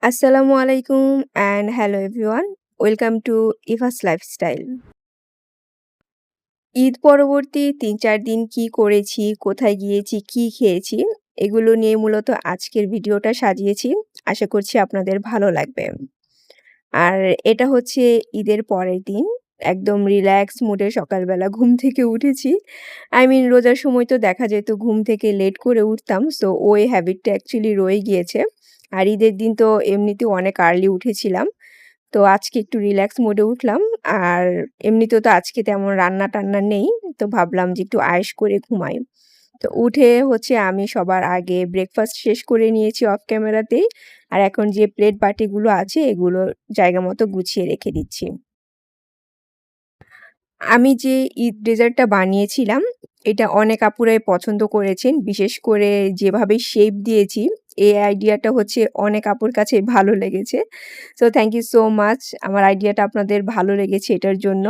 আসসালামু আলাইকুম and hello everyone. Welcome to Eva's lifestyle. Eid পরবর্তী ৩-৪ দিন কি করেছি, কোথায় গিয়েছি, কি খেয়েছি, এগুলো নিয়ে মূলত আজকের ভিডিওটা সাজিয়েছি। আশা করছি আপনাদের ভালো লাগবে। আর এটা হচ্ছে ঈদের পরের দিন। একদম রিল্যাক্স মুডে সকালবেলা ঘুম থেকে উঠেছি। রোজার সময় তো দেখা যেত ঘুম থেকে লেট করে উঠতাম। সো ওই হ্যাবিটটা অ্যাকচুয়ালি রয়ে গিয়েছে। আর ঈদের দিন তো এমনিতেও অনেক আর্লি উঠেছিলাম। তো আজকে একটু রিল্যাক্স মোডে উঠলাম। আর এমনিতেও তো আজকে তেমন রান্না-টান্না নেই। তো ভাবলাম যে একটু আয়েশ করে ঘুমাই। তো উঠে হচ্ছে আমি সবার আগে ব্রেকফাস্ট শেষ করে নিয়েছি অফ ক্যামেরাতেই। আর এখন যে প্লেট বাটিগুলো আছে এগুলো জায়গা মতো গুছিয়ে রেখে দিচ্ছি। আমি যে ঈদ ডেজার্টটা বানিয়েছিলাম, এটা অনেক আপুরাই পছন্দ করেছেন। বিশেষ করে যেভাবে শেপ দিয়েছি, এই আইডিয়াটা হচ্ছে অনেক আপুর কাছে ভালো লেগেছে। So thank you so much. আমার আইডিয়াটা আপনাদের ভালো লেগেছে এটার জন্য।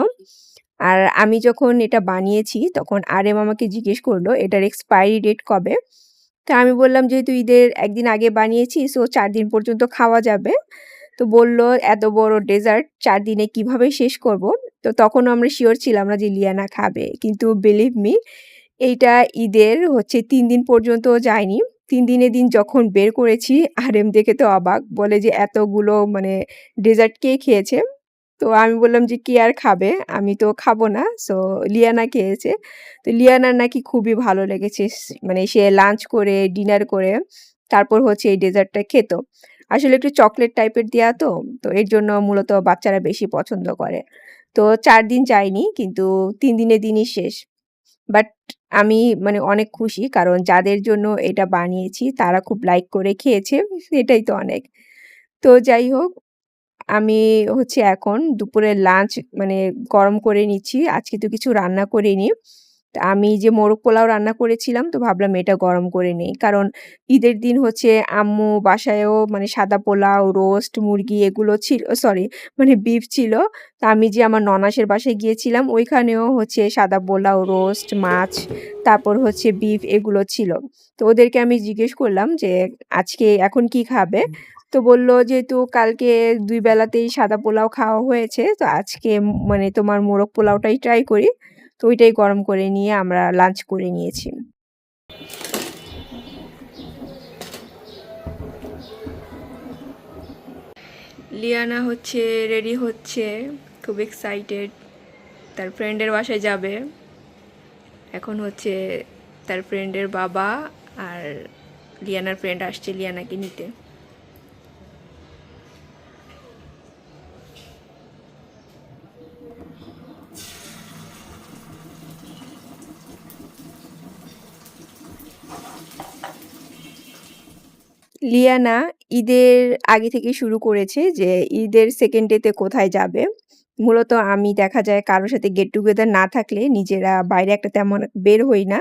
আর আমি যখন এটা বানিয়েছি, তখন আরেম আমাকে জিজ্ঞেস করল, "এটার এক্সপায়ারি ডেট কবে?" তো আমি বললাম, "যেহেতু ঈদের ১ দিন আগে বানিয়েছি, সো ৪ দিন পর্যন্ত খাওয়া যাবে।" তো বলল, "এত বড় ডেজার্ট ৪ দিনে কিভাবে শেষ করব?" তো তখনও আমরা সিউর ছিলাম না যে লিয়ানা খাবে। কিন্তু বিলিভ মি এইটা ঈদের হচ্ছে ৩ দিন পর্যন্তও যায়নি। ৩ দিনের দিন যখন বের করেছি, আরেম দেখে তো অবাক। বলে যে, "এতগুলো মানে ডেজার্ট কে খেয়েছে?" তো আমি বললাম যে, "কে আর খাবে? আমি তো খাবো না।" সো লিয়ানা খেয়েছে। তো লিয়ানার নাকি খুবই ভালো লেগেছে। মানে সে লাঞ্চ করে, ডিনার করে তারপর হচ্ছে এই ডেজার্টটা খেত। আসলে একটু চকোলেট টাইপের দেয়া তো, তো এর জন্য মূলত বাচ্চারা বেশি পছন্দ করে। তো ৪ দিন যায়নি কিন্তু ৩ দিনের দিনই শেষ। বাট আমি মানে অনেক খুশি কারণ যাদের জন্য এটা বানিয়েছি তারা খুব লাইক করে খেয়েছে। এটাই তো অনেক। তো যাই হোক আমি হচ্ছে এখন দুপুরের লাঞ্চ মানে গরম করে নিচ্ছি। আজকে তো কিছু রান্না করিনি। তা আমি যে মোরগ পোলাও রান্না করেছিলাম তো ভাবলাম এটা গরম করে নেই। কারণ ঈদের দিন হচ্ছে আম্মু বাসায়ও মানে সাদা পোলাও, রোস্ট, মুরগি এগুলো সরি মানে বিফ ছিল। তো আমি যে আমার ননাসের বাসায় গিয়েছিলাম ওইখানেও হচ্ছে সাদা পোলাও, রোস্ট, মাছ, তারপর হচ্ছে বিফ এগুলো ছিল। তো ওদেরকে আমি জিজ্ঞেস করলাম যে, "আজকে এখন কি খাবে?" তো বলল, "যেহেতু কালকে ২ বেলাতেই সাদা পোলাও খাওয়া হয়েছে, তো আজকে মানে তোমার মোরগ পোলাওটাই ট্রাই করি।" তো ওইটাই গরম করে নিয়ে আমরা লাঞ্চ করে নিয়েছি। লিয়ানা হচ্ছে রেডি হচ্ছে, খুব এক্সাইটেড। তার ফ্রেন্ডের বাসায় যাবে। এখন হচ্ছে তার ফ্রেন্ডের বাবা আর লিয়ানার ফ্রেন্ড আসছে লিয়ানাকে নিতে। লিয়ানা ঈদের আগে থেকে শুরু করেছে যে ঈদের 2nd ডে তে কোথায় যাবে। মূলত আমি দেখা যায় কারো সাথে গেট টুগেদার না থাকলে নিজেরা বাইরে একটা তেমন বের হই না।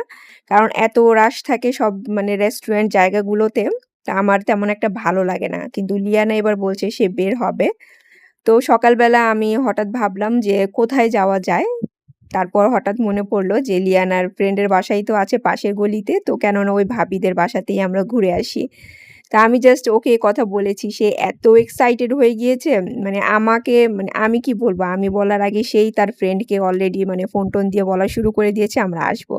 কারণ এত রাশ থাকে সব মানে রেস্টুরেন্ট জায়গাগুলোতে, তা আমার তেমন একটা ভালো লাগে না। কিন্তু লিয়ানা এবার বলছে সে বের হবে। তো সকালবেলা আমি হঠাৎ ভাবলাম যে কোথায় যাওয়া যায়? তারপর হঠাৎ মনে পড়ল যে লিয়ানার ফ্রেন্ডের বাসাই তো আছে পাশের গলিতে। তো কেন না ওই ভাবিদের বাসাতেই আমরা ঘুরে আসি। তা আমি জাস্ট ওকে এ কথা বলেছি। সে এত এক্সাইটেড হয়ে গিয়েছে মানে আমাকে মানে আমি কি বলব? আমি বলার আগে সেই তার ফ্রেন্ডকে অলরেডি মানে ফোন-টোন দিয়ে বলা শুরু করে দিয়েছে আমরা আসবো।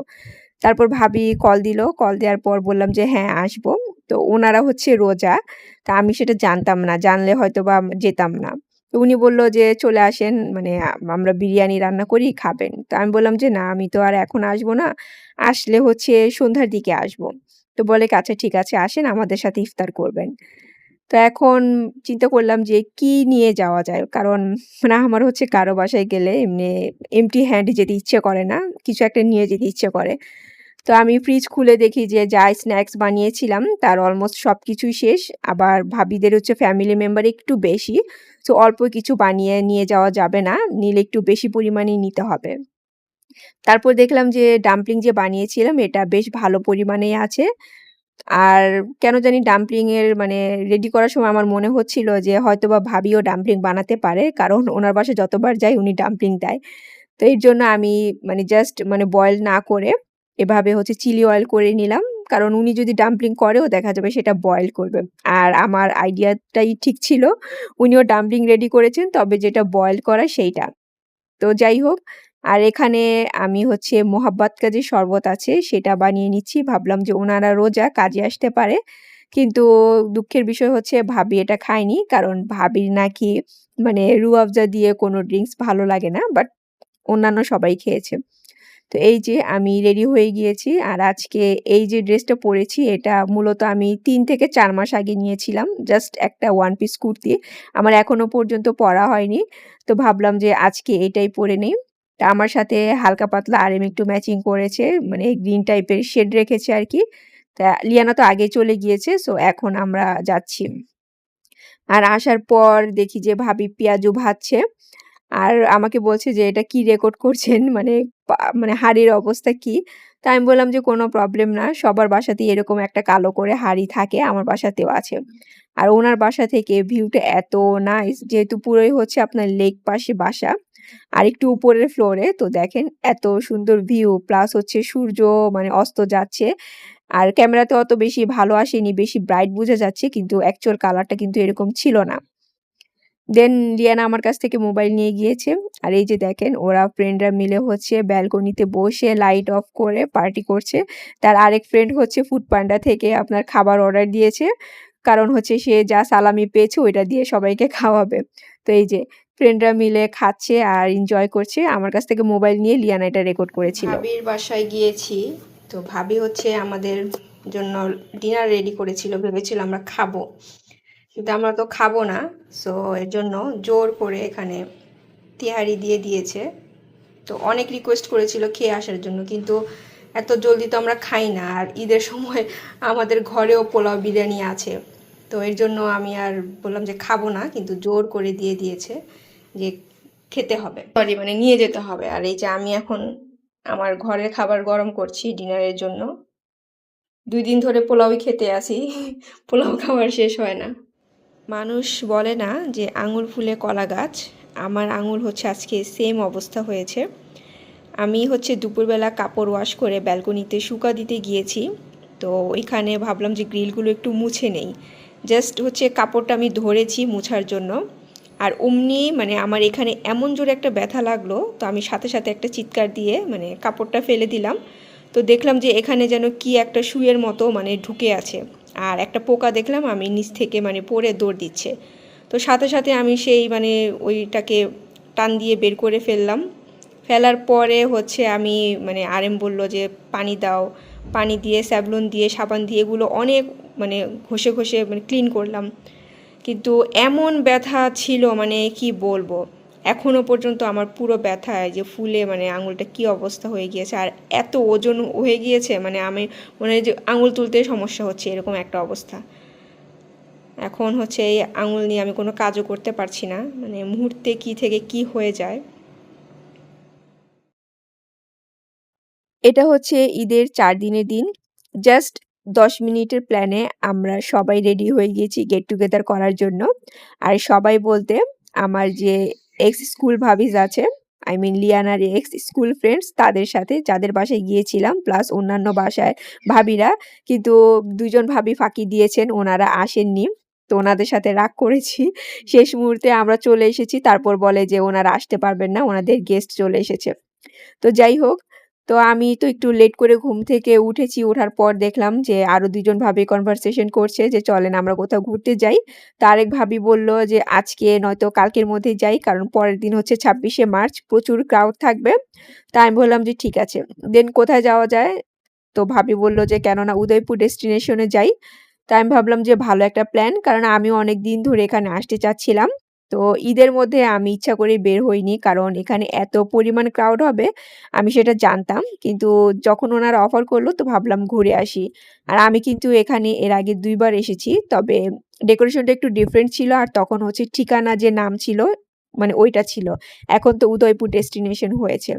তারপর ভাবি কল দিল। কল দেওয়ার পর বললাম যে, "হ্যাঁ, আসবো।" তো উনারা হচ্ছে রোজা। তা আমি সেটা জানতাম না। জানলে হয়তোবা যেতাম না। তো উনি বলল যে, "চলে আসেন মানে আমরা বিরিয়ানি রান্না করি, খাবেন।" তো আমি বললাম যে, "না, আমি তো আর এখন আসবো না। আসলে হচ্ছে সন্ধ্যার দিকে আসবো।" তো বলে কি, "আচ্ছা ঠিক আছে আসেন আমাদের সাথে ইফতার করবেন।" তো এখন চিন্তা করলাম যে কি নিয়ে যাওয়া যায়? কারণ মানে আমার হচ্ছে কারো বাসায় গেলে এমনি এম্পটি হ্যান্ড যেতে ইচ্ছে করে না। কিছু একটা নিয়ে যেতে ইচ্ছে করে। তো আমি ফ্রিজ খুলে দেখি যে যা স্ন্যাকস বানিয়েছিলাম তার অলমোস্ট সবকিছুই শেষ। আবার ভাবিদের হচ্ছে ফ্যামিলি মেম্বার একটু বেশি। সো অল্প কিছু বানিয়ে নিয়ে যাওয়া যাবে না। নিলে একটু বেশি পরিমাণেই নিতে হবে। তারপর দেখলাম যে ডাম্পলিং যে বানিয়েছিলাম এটা বেশ ভালো পরিমাণেই আছে। আর কেন জানি ডাম্পলিং এর মানে রেডি করার সময় আমার মনে হচ্ছিল যে হয়তোবা ভাবিও ডাম্পলিং বানাতে পারে। কারণ উনার বাসায় যতবার যাই উনি ডাম্পলিং দেয়। তো এর জন্য আমি মানে জাস্ট মানে বয়েল না করে এভাবে হচ্ছে চিলি অয়েল করে নিলাম। কারণ উনি যদি ডাম্পলিং করেও দেখা যাবে সেটা বয়েল করবে। আর আমার আইডিয়াটাই ঠিক ছিল। উনিও ডাম্পলিং রেডি করেছেন, তবে যেটা বয়েল করা সেইটা। তো যাই হোক, আর এখানে আমি হচ্ছে মোহাব্বত কা যে শরবত আছে সেটা বানিয়ে নিচ্ছি। ভাবলাম যে উনারা রোজা, কাজে আসতে পারে। কিন্তু দুঃখের বিষয় হচ্ছে ভাবি এটা খায়নি। কারণ ভাবির নাকি মানে রুহ আফজা দিয়ে কোনো ড্রিংকস ভালো লাগে না। বাট অন্যান্য সবাই খেয়েছে। তো এই যে আমি রেডি হয়ে গিয়েছি। আর আজকে এই যে ড্রেসটা পরেছি এটা মূলত আমি ৩ থেকে ৪ মাস আগে নিয়েছিলাম। জাস্ট একটা ওয়ান পিস কুর্তি। আমার এখনো পর্যন্ত পরা হয়নি। তো ভাবলাম যে আজকে এটাই পরে নেই। তা আমার সাথে হালকা পাতলা আরেম একটু ম্যাচিং করেছে। মানে গ্রিন টাইপের শেড রেখেছে আরকি। তা লিয়ানা তো আগেই চলে গিয়েছে। সো এখন আমরা যাচ্ছি। আর আসার পর দেখি যে ভাবি পেঁয়াজু ভাজছে। আর আমাকে বলছে যে, "এটা কি রেকর্ড করছেন? মানে মানে হাঁড়ির অবস্থা কি?" তো আমি বললাম যে, "কোনো প্রবলেম না। সবার বাসাতেই এরকম একটা কালো করে হাঁড়ি থাকে। আমার বাসাতেও আছে।" আর উনার বাসা থেকে ভিউটা এত নাইস যেহেতু পুরোই হচ্ছে আপনার লেক পাশে বাসা। আর একটু উপরের ফ্লোরে। তো দেখেন এত সুন্দর ভিউ প্লাস হচ্ছে সূর্য মানে অস্ত যাচ্ছে। আর ক্যামেরাতে অত বেশি ভালো আসেনি, বেশি ব্রাইট বোঝা যাচ্ছে কিন্তু অ্যাকচুয়াল কালারটা কিন্তু এরকম ছিল না। দেন লিয়ানা আমার কাছ থেকে মোবাইল নিয়ে গিয়েছে। আর এই যে দেখেন ওরা ফ্রেন্ডরা মিলে হচ্ছে ব্যালকনিতে বসে লাইট অফ করে পার্টি করছে। তার আরেক ফ্রেন্ড হচ্ছে ফুডপান্ডা থেকে আপনার খাবার অর্ডার দিয়েছে। কারণ হচ্ছে সে যা সালামি পেয়েছে ওইটা দিয়ে সবাইকে খাওয়াবে। তো এই যে ফ্রেন্ডরা মিলে খাচ্ছে আর এনজয় করছে। আমার কাছ থেকে মোবাইল নিয়ে লিয়ানা এটা রেকর্ড করেছিল। ভাবির বাসায় গিয়েছি। তো ভাবি হচ্ছে আমাদের জন্য ডিনার রেডি করেছিল। ভেবেছিল আমরা খাবো। কিন্তু আমরা তো খাবো না। সো এর জন্য জোর করে এখানে তেহারি দিয়ে দিয়েছে। তো অনেক রিকোয়েস্ট করেছিল খেয়ে আসার জন্য কিন্তু এত জলদি তো আমরা খাই না। আর ঈদের সময় আমাদের ঘরেও পোলাও বিরিয়ানি আছে। তো এর জন্য আমি আর বললাম যে খাবো না, কিন্তু জোর করে দিয়ে দিয়েছে যে খেতে হবে, সরি মানে নিয়ে যেতে হবে। আর এই যে আমি এখন আমার ঘরের খাবার গরম করছি ডিনারের জন্য। ২ দিন ধরে পোলাওই খেতে আসি, পোলাও খাওয়ার শেষ হয় না। মানুষ বলে না যে আঙুল ফুলে কলা গাছ, আমার আঙুল হচ্ছে আজকে সেম অবস্থা হয়েছে। আমি হচ্ছে দুপুরবেলা কাপড় ওয়াশ করে ব্যালকনিতে শুকা দিতে গিয়েছি। তো ওইখানে ভাবলাম যে গ্রিলগুলো একটু মুছে নেই। জাস্ট হচ্ছে কাপড়টা আমি ধরেছি মুছার জন্য। আর অমনি মানে আমার এখানে এমন জোরে একটা ব্যথা লাগলো, তো আমি সাথে সাথে একটা চিৎকার দিয়ে মানে কাপড়টা ফেলে দিলাম। তো দেখলাম যে এখানে যেন কি একটা সুইয়ের মতো মানে ঢুকে আছে। আর একটা পোকা দেখলাম আমি নিচ থেকে মানে পড়ে দৌড় দিচ্ছে। তো সাথে সাথে আমি সেই মানে ওইটাকে টান দিয়ে বের করে ফেললাম। ফেলার পরে হচ্ছে আমি মানে আরেম বলল যে পানি দাও, পানি দিয়ে স্যাভলন দিয়ে সাবান দিয়ে এগুলো অনেক মানে ঘষে ঘষে মানে ক্লিন করলাম। কিন্তু এমন ব্যথা ছিল মানে কি বলবো, এখনও পর্যন্ত আমার পুরো ব্যথায় যে ফুলে মানে আঙুলটা কি অবস্থা হয়ে গিয়েছে। আর এত ওজন হয়ে গিয়েছে মানে আমি মনে হয় যে আঙুল তুলতে সমস্যা হচ্ছে এরকম একটা অবস্থা। এখন হচ্ছে এই আঙুল নিয়ে আমি কোনো কাজও করতে পারছি না, মানে মুহূর্তে কি থেকে কি হয়ে যায়। এটা হচ্ছে ঈদের ৪ দিনের দিন। জাস্ট ১০ মিনিটের প্ল্যানে আমরা সবাই রেডি হয়ে গিয়েছি গেট টুগেদার করার জন্য। আর সবাই বলতে আমার যে এক্স স্কুল ভাবিজ আছে, আই মিন লিয়ানার এক্স স্কুল ফ্রেন্ডস তাদের সাথে যাদের বাসায় গিয়েছিলাম প্লাস অন্যান্য বাসায় ভাবিরা। কিন্তু ২ জন ভাবি ফাঁকি দিয়েছেন, ওনারা আসেননি। তো ওনাদের সাথে রাগ করেছি। শেষ মুহূর্তে আমরা চলে এসেছি। তারপর বলে যে ওনারা আসতে পারবেন না, ওনাদের গেস্ট চলে এসেছে। তো যাই হোক, তো আমি তো একটু লেট করে ঘুম থেকে উঠেছি। ওঠার পর দেখলাম যে আরো ২ জন ভাবি কনভারসেশন করছে যে, "চলেন আমরা কোথাও ঘুরতে যাই।" তো আরেক ভাবি বলল যে, "আজকে নয়তো কালকের মধ্যেই যাই। কারণ পরের দিন হচ্ছে ২৬শে মার্চ, প্রচুর ক্রাউড থাকবে।" তা আমি বললাম যে, "ঠিক আছে।" দেন কোথায় যাওয়া যায়? তো ভাবি বলল যে, "কেননা উদয়পুর ডেস্টিনেশনে যাই।" তো আমি ভাবলাম যে ভালো একটা প্ল্যান। কারণ আমিও অনেকদিন ধরে এখানে আসতে চাচ্ছিলাম। তো ঈদের মধ্যে আমি ইচ্ছা করেই বের হইনি। কারণ এখানে এত পরিমাণ ক্রাউড হবে আমি সেটা জানতাম। কিন্তু যখন ওনারা অফার করল তো ভাবলাম ঘুরে আসি। আর আমি কিন্তু এখানে এর আগে ২ বার এসেছি। তবে ডেকোরেশনটা একটু ডিফারেন্ট ছিল। আর তখন হচ্ছে ঠিকানা যে নাম ছিল মানে ওইটা ছিল। এখন তো উদয়পুর ডেস্টিনেশন হয়েছে।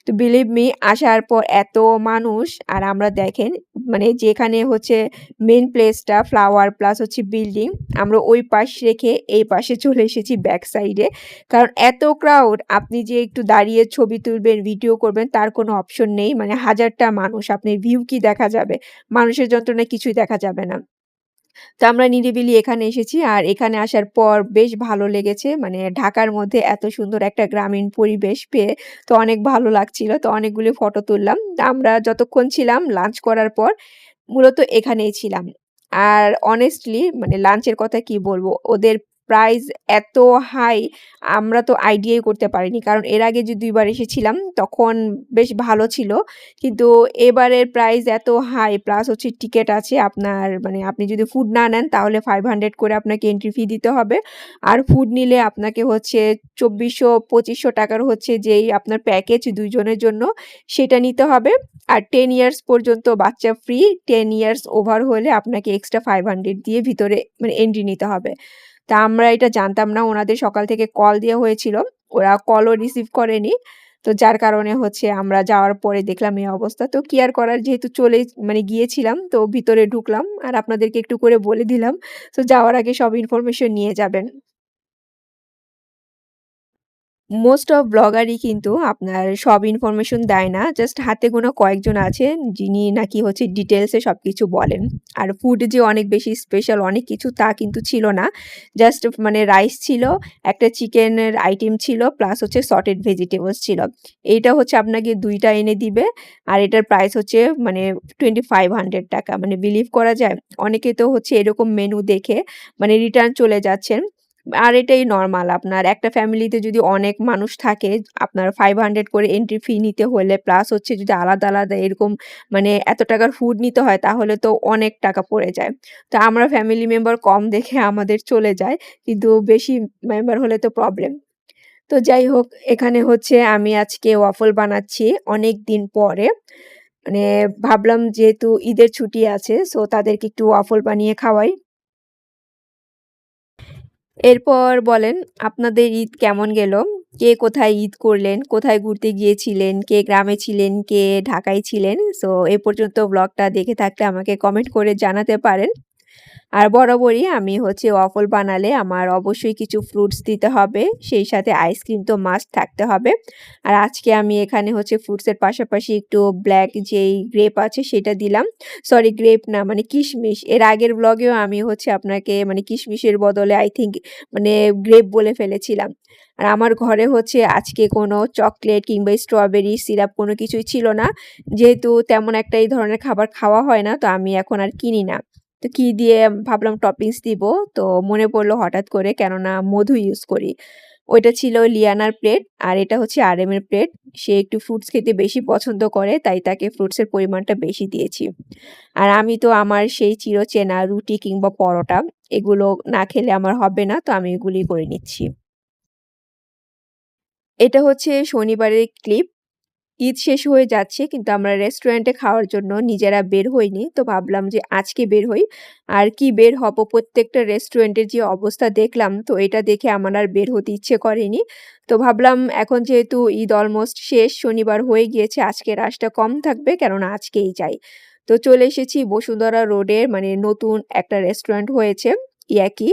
তো বিলিভ মি আসার পর এত মানুষ আর আমরা দেখেন মানে যেখানে হচ্ছে মেইন প্লেসটা ফ্লাওয়ার প্লাস হচ্ছে বিল্ডিং, আমরা ওই পাশ রেখে এই পাশে চলে এসেছি ব্যাক সাইডে। কারণ এত ক্রাউড, আপনি যে একটু দাঁড়িয়ে ছবি তুলবেন, ভিডিও করবেন তার কোনো অপশন নেই। মানে হাজারটা মানুষ, আপনি ভিউ কি দেখা যাবে? মানুষের যন্ত্রণায় কিছুই দেখা যাবে না। তো আমরা নিরিবিলি এখানে এসেছি আর এখানে আসার পর বেশ ভালো লেগেছে। মানে ঢাকার মধ্যে এত সুন্দর একটা গ্রামীণ পরিবেশ পেয়ে তো অনেক ভালো লাগছিল। তো অনেকগুলো ফটো তুললাম। তা আমরা যতক্ষণ ছিলাম লাঞ্চ করার পর মূলত এখানেই ছিলাম। আর honestly মানে লাঞ্চের কথা কি বলবো? ওদের প্রাইস এত হাই, আমরা তো আইডিয়াই করতে পারিনি। কারণ এর আগে যে ২ বার এসেছিলাম তখন বেশ ভালো ছিল। কিন্তু এবারের প্রাইস এত হাই প্লাস হচ্ছে টিকেট আছে আপনার, মানে আপনি যদি ফুড না নেন তাহলে 500 করে আপনাকে এন্ট্রি ফি দিতে হবে। আর ফুড নিলে আপনাকে হচ্ছে ২৪০০-২৫০০ টাকার হচ্ছে যেই আপনার প্যাকেজ ২ জনের জন্য সেটা নিতে হবে। আর 10 ইয়ার্স পর্যন্ত বাচ্চা ফ্রি, 10 ইয়ার্স ওভার হলে আপনাকে এক্সট্রা 500 দিয়ে ভিতরে মানে এন্ট্রি নিতে হবে। তা আমরা এটা জানতাম না। ওনাদের সকাল থেকে কল দেয়া হয়েছিল। ওরা কলও রিসিভ করেনি। তো যার কারণে হচ্ছে আমরা যাওয়ার পরে দেখলাম এই অবস্থা। তো কি আর করার, যেহেতু চলেই মানে গিয়েছিলাম তো ভিতরে ঢুকলাম আর আপনাদেরকে একটু করে বলে দিলাম। তো যাওয়ার আগে সব ইনফরমেশন নিয়ে যাবেন। মোস্ট অফ ব্লগারই কিন্তু আপনার সব ইনফরমেশন দেয় না। জাস্ট হাতে গোনা কয়েকজন আছেন যিনি নাকি হচ্ছে ডিটেইলসে সবকিছু বলেন। আর ফুড যে অনেক বেশি স্পেশাল অনেক কিছু তা কিন্তু ছিল না। জাস্ট মানে রাইস ছিল, একটা চিকেনের আইটেম ছিল প্লাস হচ্ছে সটেড ভেজিটেবলস ছিল। এইটা হচ্ছে আপনাকে ২ টা এনে দিবে। আর এটার প্রাইস হচ্ছে মানে ৳2500 মানে বিলিভ করা যায়? অনেকে তো হচ্ছে এরকম মেনু দেখে মানে রিটার্ন চলে যাচ্ছেন। আর এটাই নরমাল। আপনার একটা ফ্যামিলিতে যদি অনেক মানুষ থাকে, আপনার 500 করে এন্ট্রি ফি নিতে হলে প্লাস হচ্ছে যদি আলাদা, আলাদা এরকম মানে এত টাকার ফুড নিতে হয় তাহলে তো অনেক টাকা পড়ে যায়। তো আমরা ফ্যামিলি মেম্বার কম দেখে আমাদের চলে যায়। কিন্তু বেশি মেম্বার হলে তো প্রবলেম। তো যাই হোক, এখানে হচ্ছে আমি আজকে ওয়াফল বানাচ্ছি অনেকদিন পরে। মানে ভাবলাম যেহেতু ঈদের ছুটি আছে সো তাদেরকে একটু ওয়াফল বানিয়ে খাওয়াই। এরপর বলেন আপনাদের ঈদ কেমন গেল? কে কোথায় ঈদ করলেন? কোথায় ঘুরতে গিয়েছিলেন? কে গ্রামে ছিলেন? কে ঢাকায় ছিলেন? সো এ পর্যন্ত ব্লগটা দেখে থাকলে আমাকে কমেন্ট করে জানাতে পারেন। আর বরাবরই আমি হচ্ছে ওয়াফল বানালে আমার অবশ্যই কিছু ফ্রুটস দিতে হবে। সেই সাথে আইসক্রিম তো মাস্ট থাকতে হবে। আর আজকে আমি এখানে হচ্ছে ফ্রুটসের পাশাপাশি একটু ব্ল্যাক যেই গ্রেপ আছে সেটা দিলাম। সরি গ্রেপ না মানে কিশমিশ। এর আগের ব্লগেও আমি হচ্ছে আপনাকে মানে কিশমিশের বদলে আই থিংক মানে গ্রেপ বলে ফেলেছিলাম। আর আমার ঘরে হচ্ছে আজকে কোনো চকলেট কিংবা স্ট্রবেরি সিরাপ কোনো কিছুই ছিল না। যেহেতু তেমন একটা এই ধরনের খাবার খাওয়া হয় না তো আমি এখন আর কিনি না। তো কি দিয়ে ভাবলাম টপিংস দিব। তো মনে পড়ল হঠাৎ করে কেননা মধু ইউজ করি। ওইটা ছিল লিয়ানার প্লেট আর এটা হচ্ছে আরএম এর প্লেট। সে একটু ফ্রুটস খেতে বেশি পছন্দ করে তাই তাকে ফ্রুটসের পরিমাণটা বেশি দিয়েছি। আর আমি তো আমার সেই চিরচেনা রুটি কিংবা পরোটা এগুলো না খেলে আমার হবে না তো আমি এগুলি করে নিচ্ছি। এটা হচ্ছে শনিবারের ক্লিপ। ঈদ শেষ হয়ে যাচ্ছে কিন্তু আমরা রেস্টুরেন্টে খাওয়ার জন্য নিজেরা বের হইনি। তো ভাবলাম যে আজকে বের হই। আর কি বের হব, প্রত্যেকটা রেস্টুরেন্টের যে অবস্থা দেখলাম তো এটা দেখে আমার আর বের হতে ইচ্ছে করেনি। তো ভাবলাম এখন যেহেতু ঈদ অলমোস্ট শেষ, শনিবার হয়ে গিয়েছে আজকে রাশটা কম থাকবে কেননা আজকেই যাই। তো চলে এসেছি বসুন্ধরা রোডের মানে নতুন একটা রেস্টুরেন্ট হয়েছে ইয়াকি।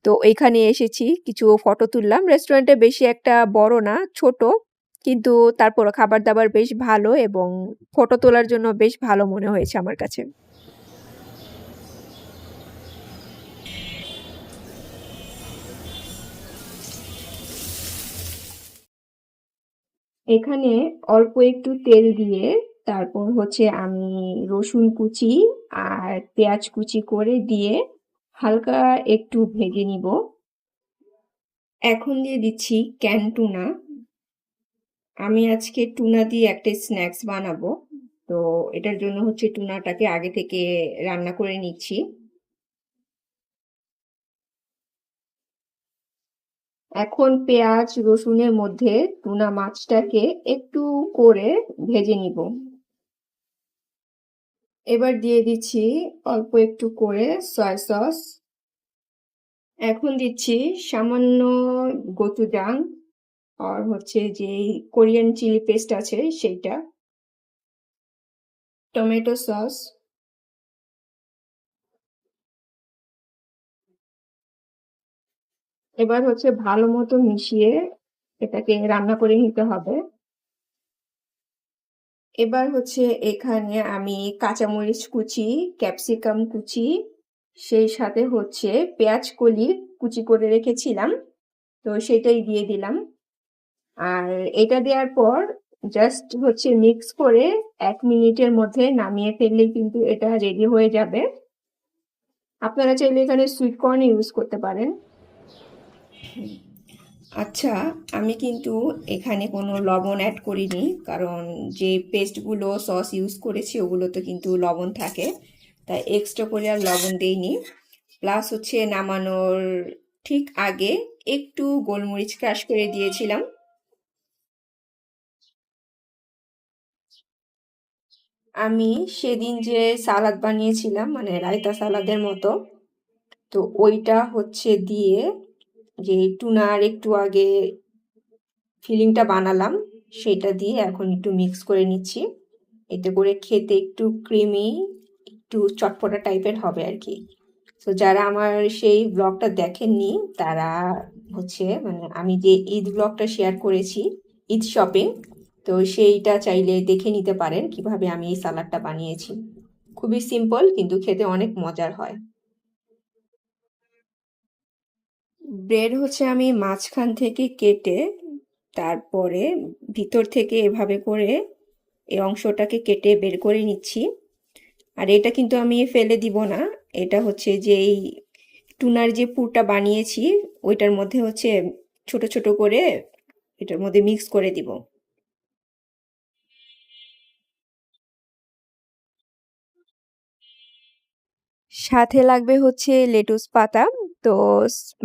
তো এইখানে এসেছি কিছু ফটো তুললাম। রেস্টুরেন্টটা বেশি একটা বড় না, ছোট। কিন্তু তারপরও খাবার-দাবার বেশ ভালো এবং ফটো তোলার জন্য বেশ ভালো মনে হয়েছে আমার কাছে। এখানে অল্প একটু তেল দিয়ে তারপর হচ্ছে আমি রসুন কুচি আর পেঁয়াজ কুচি করে দিয়ে হালকা একটু ভেজে নিব। এখন দিয়ে দিচ্ছি ক্যান টুনা। আমি আজকে টুনা দিয়ে একটা স্ন্যাক্স বানাবো। তো এটার জন্য হচ্ছে টুনাটাকে আগে থেকে রান্না করে নিচ্ছি। এখন পেঁয়াজ রসুনের মধ্যে টুনা মাছটাকে একটু করে ভেজে নিব। এবার দিয়ে দিচ্ছি অল্প একটু করে সয়া সস। এখন দিচ্ছি সামান্য গোচুজাং আর হচ্ছে যে কোরিয়ান চিলি পেস্ট আছে সেইটা, টমেটো সস, এবার হচ্ছে ভালো মতো মিশিয়ে এটাকে রান্না করে নিতে হবে। এবার হচ্ছে এখানে আমি কাঁচামরিচ কুচি, ক্যাপসিকাম কুচি, সেই সাথে হচ্ছে পেঁয়াজ কলি কুচি করে রেখেছিলাম, তো সেটাই দিয়ে দিলাম। আর এটা দেওয়ার পর জাস্ট হচ্ছে মিক্স করে 1 মিনিটের মধ্যে নামিয়ে ফেললেই কিন্তু এটা রেডি হয়ে যাবে। আপনারা চাইলে এখানে সুইট কর্ন ইউজ করতে পারেন। আচ্ছা, আমি কিন্তু এখানে কোনো লবণ অ্যাড করিনি, কারণ যে পেস্টগুলো সস ইউজ করেছি ওগুলোতে কিন্তু লবণ থাকে, তাই এক্সট্রা করে আর লবণ দেইনি। প্লাস হচ্ছে নামানোর ঠিক আগে একটু গোলমরিচ ক্রাশ করে দিয়েছিলাম। আমি সেদিন যে সালাদ বানিয়েছিলাম, মানে রায়তা সালাদের মতো, তো ওইটা হচ্ছে দিয়ে যে টুনার একটু আগে ফিলিংটা বানালাম সেটা দিয়ে এখন একটু মিক্স করে নিচ্ছি। এতে করে খেতে একটু ক্রিমি, একটু চটপটা টাইপের হবে আর কি। তো যারা আমার সেই ব্লগটা দেখেননি তারা হচ্ছে, মানে আমি যে ঈদ ব্লগটা শেয়ার করেছি, ঈদ শপিং, তো সেইটা চাইলে দেখে নিতে পারেন কিভাবে আমি এই সালাডটা বানিয়েছি। খুবই সিম্পল কিন্তু খেতে অনেক মজার হয়। ব্রেড হচ্ছে আমি মাঝখান থেকে কেটে তারপরে ভিতর থেকে এভাবে করে এই অংশটাকে কেটে বের করে নিচ্ছি। আর এটা কিন্তু আমি ফেলে দিব না, এটা হচ্ছে যে এই টুনার যে পুরটা বানিয়েছি ওইটার মধ্যে হচ্ছে ছোট ছোট করে এটার মধ্যে মিক্স করে দিব। সাথে লাগবে হচ্ছে লেটুস পাতা। তো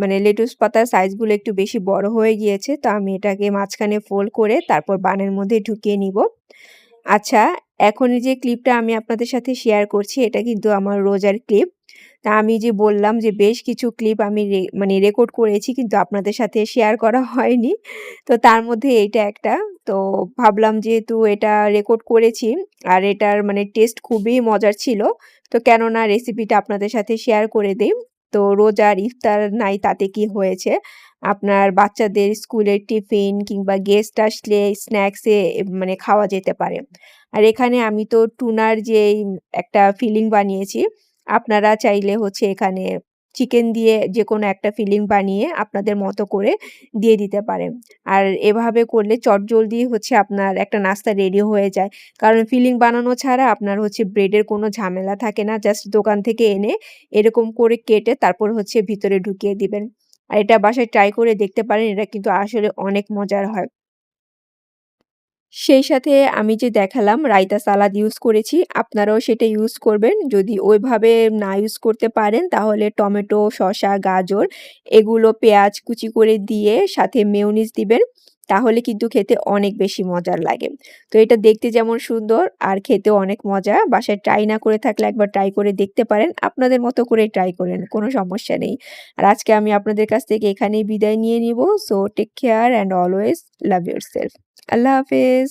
মানে লেটুস পাতার সাইজগুলো একটু বেশি বড় হয়ে গিয়েছে, তো আমি এটাকে মাঝখানে ফোল্ড করে তারপর বানের মধ্যে ঢুকিয়ে নিব। আচ্ছা, এখন এই যে ক্লিপটা আমি আপনাদের সাথে শেয়ার করছি এটা কিন্তু আমার রোজার ক্লিপ। তা আমি যে বললাম যে বেশ কিছু ক্লিপ আমি মানে রেকর্ড করেছি কিন্তু আপনাদের সাথে শেয়ার করা হয়নি। তো তার মধ্যে এইটা একটা। তো ভাবলাম যেহেতু এটা রেকর্ড করেছি আর এটার মানে টেস্ট খুবই মজার ছিল, তো কেন না রেসিপিটা আপনাদের সাথে শেয়ার করে দেই। তো রোজার ইফতার নাই তাতে কি হয়েছে, আপনার বাচ্চাদের স্কুলের টিফিন কিংবা গেস্ট আসলে স্ন্যাক্সে মানে খাওয়া যেতে পারে। আর এখানে আমি তো টুনার যেই একটা ফিলিং বানিয়েছি, আপনারা চাইলে হচ্ছে এখানে চিকেন দিয়ে যেকোনো একটা ফিলিং বানিয়ে আপনাদের মতো করে দিয়ে দিতে পারেন। আর এভাবে করলে চটজলদি হচ্ছে আপনার একটা নাস্তা রেডি হয়ে যায়। কারণ ফিলিং বানানো ছাড়া আপনার হচ্ছে ব্রেডের কোনো ঝামেলা থাকে না। জাস্ট দোকান থেকে এনে এরকম করে কেটে তারপর হচ্ছে ভিতরে ঢুকিয়ে দিবেন। আর এটা বাসায় ট্রাই করে দেখতে পারেন। এটা কিন্তু আসলে অনেক মজার হয়। সেই সাথে আমি যে দেখালাম রায়তা সালাদ ইউজ করেছি, আপনারাও সেটা ইউজ করবেন। যদি ওইভাবে না ইউজ করতে পারেন তাহলে টমেটো, শসা, গাজর এগুলো পেঁয়াজ কুচি করে দিয়ে সাথে মেয়োনিজ দিবেন। তাহলে কিন্তু খেতে অনেক বেশি মজার লাগে। তো এটা দেখতে যেমন সুন্দর আর খেতেও অনেক মজা। বাসায় ট্রাই না করে থাকলে একবার ট্রাই করে দেখতে পারেন। আপনাদের মতো করে ট্রাই করেন, কোনো সমস্যা নেই। আর আজকে আমি আপনাদের কাছ থেকে এখানেই বিদায় নিয়ে নিব। So take care and always love yourself. আল্লাহ হাফেজ।